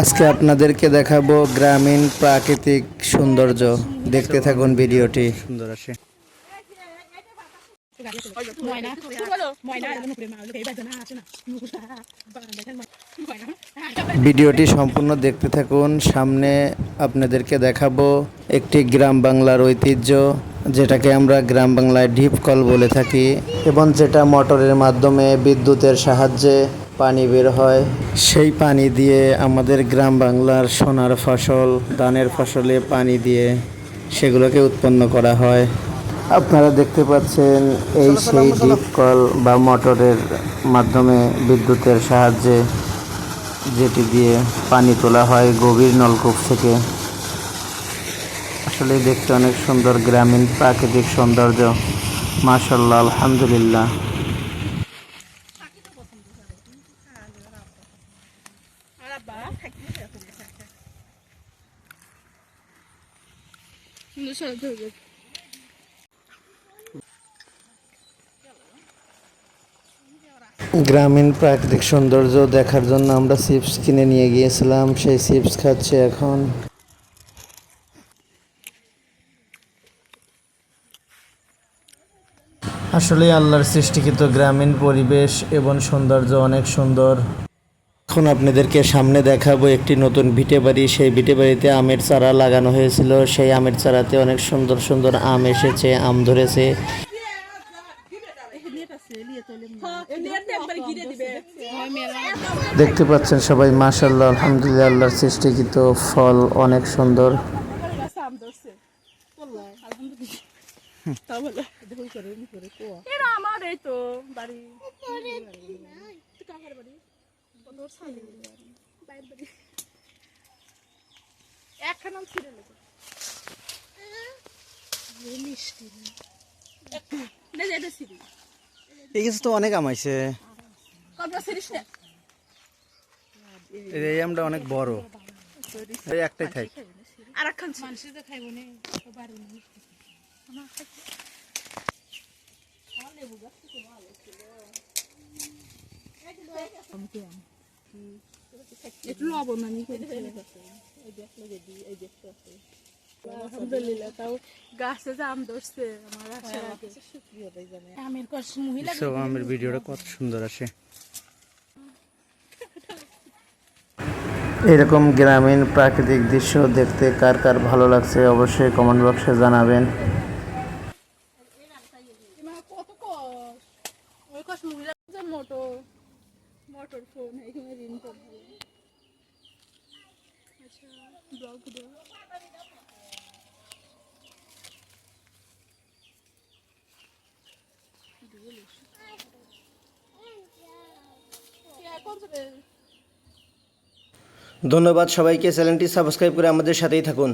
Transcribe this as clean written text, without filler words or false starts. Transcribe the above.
আজকে আপনাদেরকে দেখাবো গ্রামীণ প্রাকৃতিক সৌন্দর্য। দেখতে থাকুন ভিডিওটি। সুন্দর আসে ভিডিওটি সম্পূর্ণ দেখতে থাকুন। সামনে আপনাদেরকে দেখাবো একটি গ্রাম বাংলার ঐতিহ্য, যেটাকে আমরা গ্রাম বাংলায় ডিপ কল বলে থাকি, এবং যেটা মোটরের মাধ্যমে বিদ্যুতের সাহায্যে পানি বের হয়। সেই পানি দিয়ে আমাদের গ্রাম বাংলার সোনার ফসল, ধানের ফসলে পানি দিয়ে সেগুলোকে উৎপন্ন করা হয়। আপনারা দেখতে পাচ্ছেন এই সেই ডিপ কল বা মোটরের মাধ্যমে বিদ্যুতের সাহায্যে যেটি দিয়ে পানি তোলা হয় গভীর নলকূপ থেকে। আসলে দেখতে অনেক সুন্দর গ্রামীণ প্রাকৃতিক সৌন্দর্য। মাশাআল্লাহ, আলহামদুলিল্লাহ। গ্রামীণ প্রাকৃতিক সৌন্দর্য দেখার জন্য আমরা চিপস কিনে নিয়ে গিয়েছিলাম, সেই চিপস খাচ্ছে এখন। আসলে আল্লাহর সৃষ্টিকৃত গ্রামীণ পরিবেশ এবং সৌন্দর্য অনেক সুন্দর। এখন আপনাদেরকে সামনে দেখাবো একটি নতুন ভিটে বাড়ি। সেই ভিটে বাড়িতে আমের চারা লাগানো হয়েছিল। সেই আমের চারাতে অনেক সুন্দর সুন্দর আম এসেছে, আম ধরেছে। দেখতে পাচ্ছেন সবাই, মাশাআল্লাহ, আলহামদুলিল্লাহ। আল্লাহর সৃষ্টিকৃত ফল অনেক সুন্দর। তো অনেক আমাইছে, এই আমটা অনেক বড়, এই একটাই খাই। একটু লবণ আমি আলহামদুলিল্লাহ, তাও গাছে যে আম ধরছে আমার আসার আগে। আমের ভিডিওটা কত সুন্দর আসে। এরকম গ্রামীণ প্রাকৃতিক দৃশ্য দেখতে কার কার ভালো লাগছে অবশ্যই কমেন্ট বক্সে জানাবেন। মোটর ফোন এখানে ঋণ করবো। আচ্ছা, ব্লগ ভিডিও ধন্যবাদ সবাইকে। চ্যানেলটি সাবস্ক্রাইব করে আমাদের সাথেই থাকুন।